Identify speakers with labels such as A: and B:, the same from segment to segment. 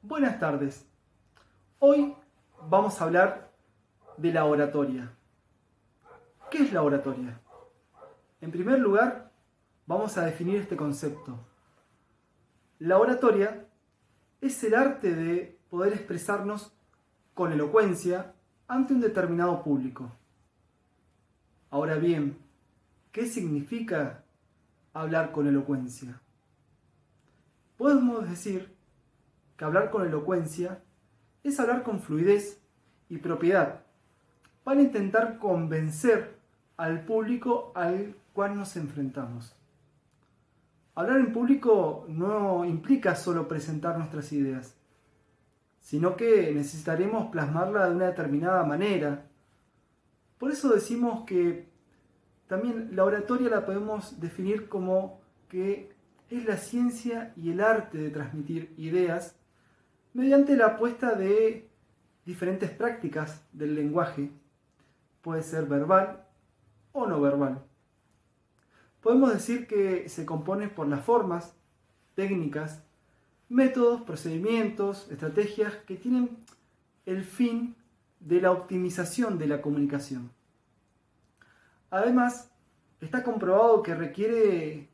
A: Buenas tardes. Hoy vamos a hablar de la oratoria. ¿Qué es la oratoria? En primer lugar, vamos a definir este concepto. La oratoria es el arte de poder expresarnos con elocuencia ante un determinado público. Ahora bien, ¿qué significa hablar con elocuencia? Podemos decir que hablar con elocuencia es hablar con fluidez y propiedad para intentar convencer al público al cual nos enfrentamos. Hablar en público no implica solo presentar nuestras ideas, sino que necesitaremos plasmarla de una determinada manera. Por eso decimos que también la oratoria la podemos definir como que es la ciencia y el arte de transmitir ideas mediante la apuesta de diferentes prácticas del lenguaje. Puede ser verbal o no verbal. Podemos decir que se compone por las formas, técnicas, métodos, procedimientos, estrategias que tienen el fin de la optimización de la comunicación. Además, está comprobado que requiere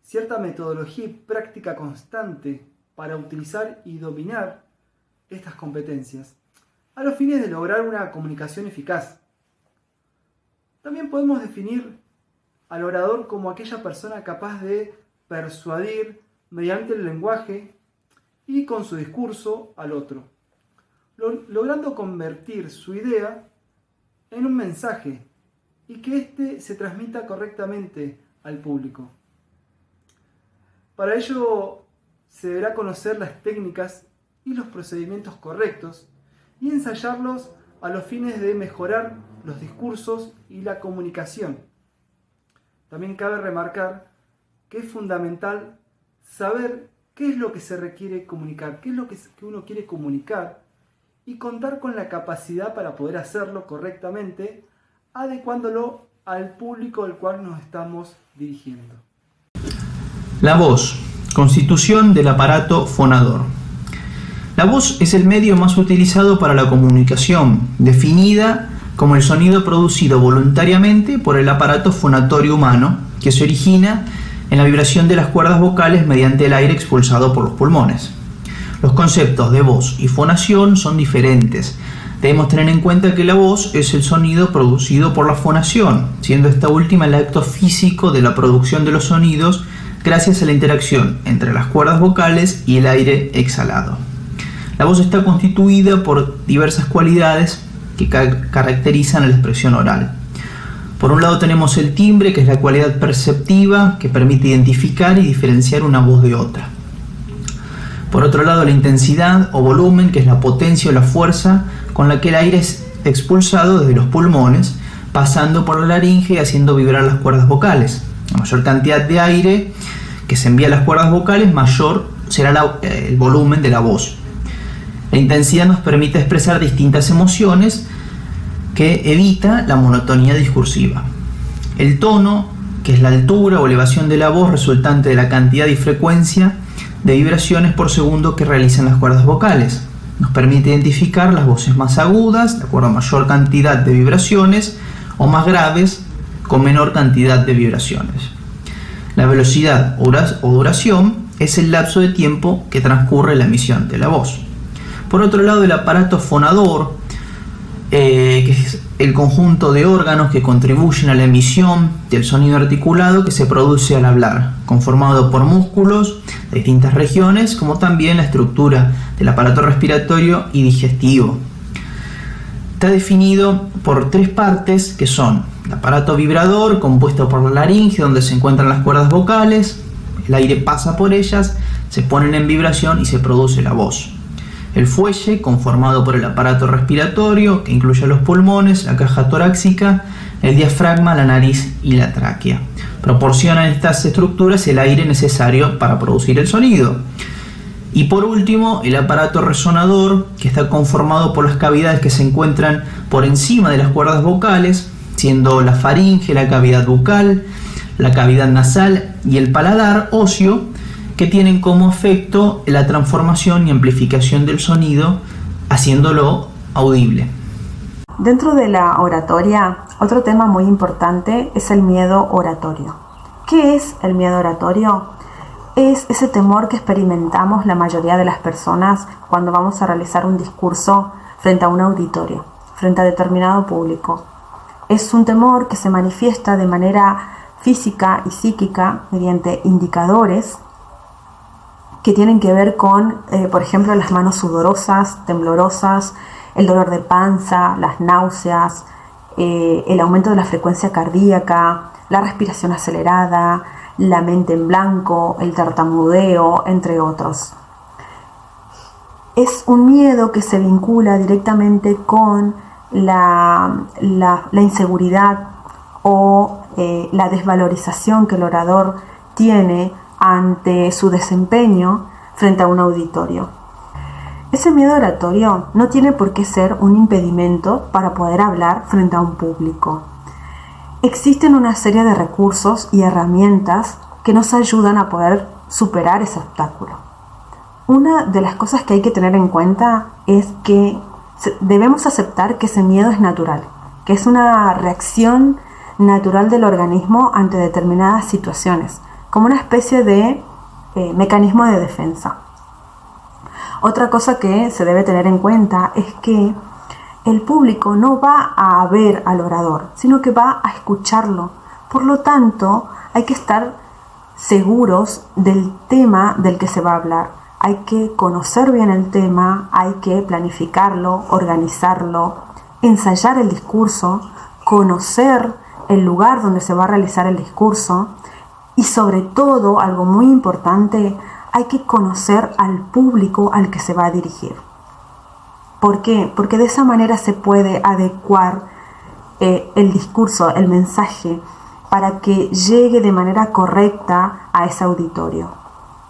A: cierta metodología y práctica constante para utilizar y dominar estas competencias, a los fines de lograr una comunicación eficaz. También podemos definir al orador como aquella persona capaz de persuadir mediante el lenguaje y con su discurso al otro, logrando convertir su idea en un mensaje y que éste se transmita correctamente al público. Para ello se deberá conocer las técnicas y los procedimientos correctos y ensayarlos a los fines de mejorar los discursos y la comunicación. También cabe remarcar que es fundamental saber qué es lo que se requiere comunicar, qué es lo que uno quiere comunicar y contar con la capacidad para poder hacerlo correctamente, adecuándolo al público al cual nos estamos dirigiendo.
B: La voz, constitución del aparato fonador. La voz es el medio más utilizado para la comunicación, definida como el sonido producido voluntariamente por el aparato fonatorio humano, que se origina en la vibración de las cuerdas vocales mediante el aire expulsado por los pulmones. Los conceptos de voz y fonación son diferentes. Debemos tener en cuenta que la voz es el sonido producido por la fonación, siendo esta última el acto físico de la producción de los sonidos gracias a la interacción entre las cuerdas vocales y el aire exhalado. La voz está constituida por diversas cualidades que caracterizan a la expresión oral. Por un lado tenemos el timbre, que es la cualidad perceptiva que permite identificar y diferenciar una voz de otra. Por otro lado, la intensidad o volumen, que es la potencia o la fuerza con la que el aire es expulsado desde los pulmones, pasando por la laringe y haciendo vibrar las cuerdas vocales. A mayor cantidad de aire que se envía a las cuerdas vocales, mayor será el volumen de la voz. La intensidad nos permite expresar distintas emociones que evita la monotonía discursiva. El tono, que es la altura o elevación de la voz resultante de la cantidad y frecuencia de vibraciones por segundo que realizan las cuerdas vocales. Nos permite identificar las voces más agudas, de acuerdo a mayor cantidad de vibraciones, o más graves, con menor cantidad de vibraciones. La velocidad o duración es el lapso de tiempo que transcurre la emisión de la voz. Por otro lado, el aparato fonador, que es el conjunto de órganos que contribuyen a la emisión del sonido articulado que se produce al hablar, conformado por músculos de distintas regiones, como también la estructura del aparato respiratorio y digestivo. Está definido por tres partes que son el aparato vibrador, compuesto por la laringe, donde se encuentran las cuerdas vocales, el aire pasa por ellas, se ponen en vibración y se produce la voz. El fuelle, conformado por el aparato respiratorio, que incluye los pulmones, la caja torácica, el diafragma, la nariz y la tráquea. Proporcionan estas estructuras el aire necesario para producir el sonido. Y por último, el aparato resonador, que está conformado por las cavidades que se encuentran por encima de las cuerdas vocales, siendo la faringe, la cavidad bucal, la cavidad nasal y el paladar óseo, que que tienen como efecto la transformación y amplificación del sonido, haciéndolo audible.
C: Dentro de la oratoria, otro tema muy importante es el miedo oratorio. ¿Qué es el miedo oratorio? Es ese temor que experimentamos la mayoría de las personas cuando vamos a realizar un discurso frente a un auditorio, frente a determinado público. Es un temor que se manifiesta de manera física y psíquica mediante indicadores que tienen que ver con, por ejemplo, las manos sudorosas, temblorosas, el dolor de panza, las náuseas, el aumento de la frecuencia cardíaca, la respiración acelerada, la mente en blanco, el tartamudeo, entre otros. Es un miedo que se vincula directamente con la inseguridad o la desvalorización que el orador tiene ante su desempeño frente a un auditorio. Ese miedo oratorio no tiene por qué ser un impedimento para poder hablar frente a un público. Existen una serie de recursos y herramientas que nos ayudan a poder superar ese obstáculo. Una de las cosas que hay que tener en cuenta es que debemos aceptar que ese miedo es natural, que es una reacción natural del organismo ante determinadas situaciones, como una especie de mecanismo de defensa. Otra cosa que se debe tener en cuenta es que el público no va a ver al orador, sino que va a escucharlo. Por lo tanto, hay que estar seguros del tema del que se va a hablar. Hay que conocer bien el tema, hay que planificarlo, organizarlo, ensayar el discurso, conocer el lugar donde se va a realizar el discurso y, sobre todo, algo muy importante, hay que conocer al público al que se va a dirigir. ¿Por qué? Porque de esa manera se puede adecuar el discurso, el mensaje, para que llegue de manera correcta a ese auditorio.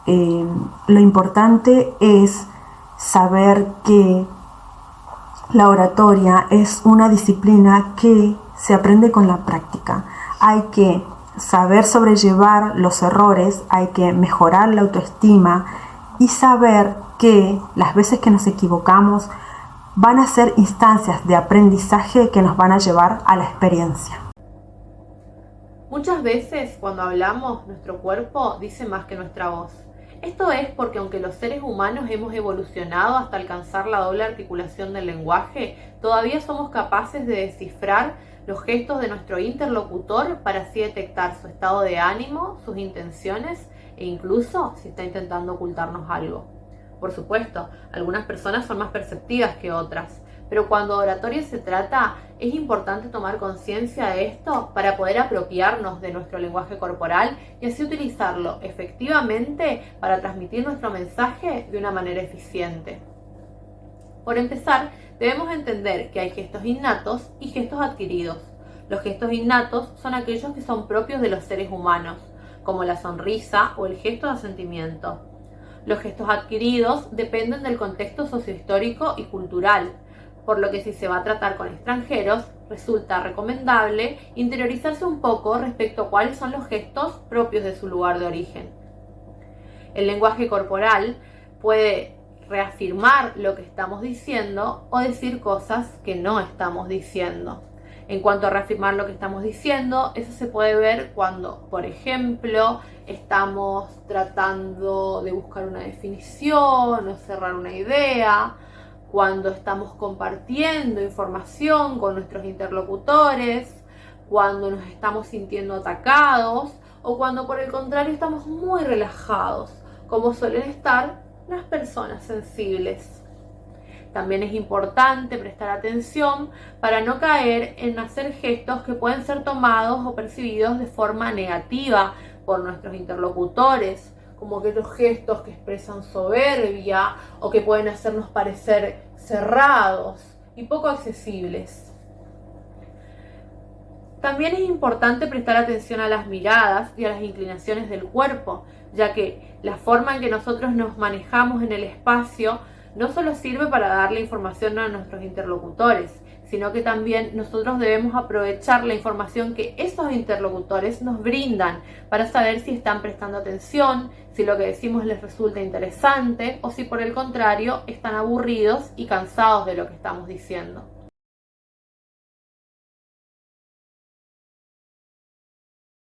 C: Lo importante es saber que la oratoria es una disciplina que se aprende con la práctica. Hay que saber sobrellevar los errores, hay que mejorar la autoestima y saber que las veces que nos equivocamos van a ser instancias de aprendizaje que nos van a llevar a la experiencia.
D: Muchas veces cuando hablamos, nuestro cuerpo dice más que nuestra voz. Esto es porque aunque los seres humanos hemos evolucionado hasta alcanzar la doble articulación del lenguaje, todavía somos capaces de descifrar los gestos de nuestro interlocutor para así detectar su estado de ánimo, sus intenciones e incluso si está intentando ocultarnos algo. Por supuesto, algunas personas son más perceptivas que otras, pero cuando oratoria se trata, es importante tomar conciencia de esto para poder apropiarnos de nuestro lenguaje corporal y así utilizarlo efectivamente para transmitir nuestro mensaje de una manera eficiente. Por empezar, debemos entender que hay gestos innatos y gestos adquiridos. Los gestos innatos son aquellos que son propios de los seres humanos, como la sonrisa o el gesto de asentimiento. Los gestos adquiridos dependen del contexto sociohistórico y cultural, por lo que si se va a tratar con extranjeros, resulta recomendable interiorizarse un poco respecto a cuáles son los gestos propios de su lugar de origen. El lenguaje corporal puede reafirmar lo que estamos diciendo o decir cosas que no estamos diciendo. En cuanto a reafirmar lo que estamos diciendo, eso se puede ver cuando, por ejemplo, estamos tratando de buscar una definición o cerrar una idea, cuando estamos compartiendo información con nuestros interlocutores, cuando nos estamos sintiendo atacados o cuando por el contrario estamos muy relajados, como suelen estar las personas sensibles. También es importante prestar atención para no caer en hacer gestos que pueden ser tomados o percibidos de forma negativa por nuestros interlocutores, como aquellos gestos que expresan soberbia o que pueden hacernos parecer cerrados y poco accesibles. También es importante prestar atención a las miradas y a las inclinaciones del cuerpo, ya que la forma en que nosotros nos manejamos en el espacio no solo sirve para darle información a nuestros interlocutores, sino que también nosotros debemos aprovechar la información que esos interlocutores nos brindan para saber si están prestando atención, si lo que decimos les resulta interesante o si por el contrario están aburridos y cansados de lo que estamos diciendo.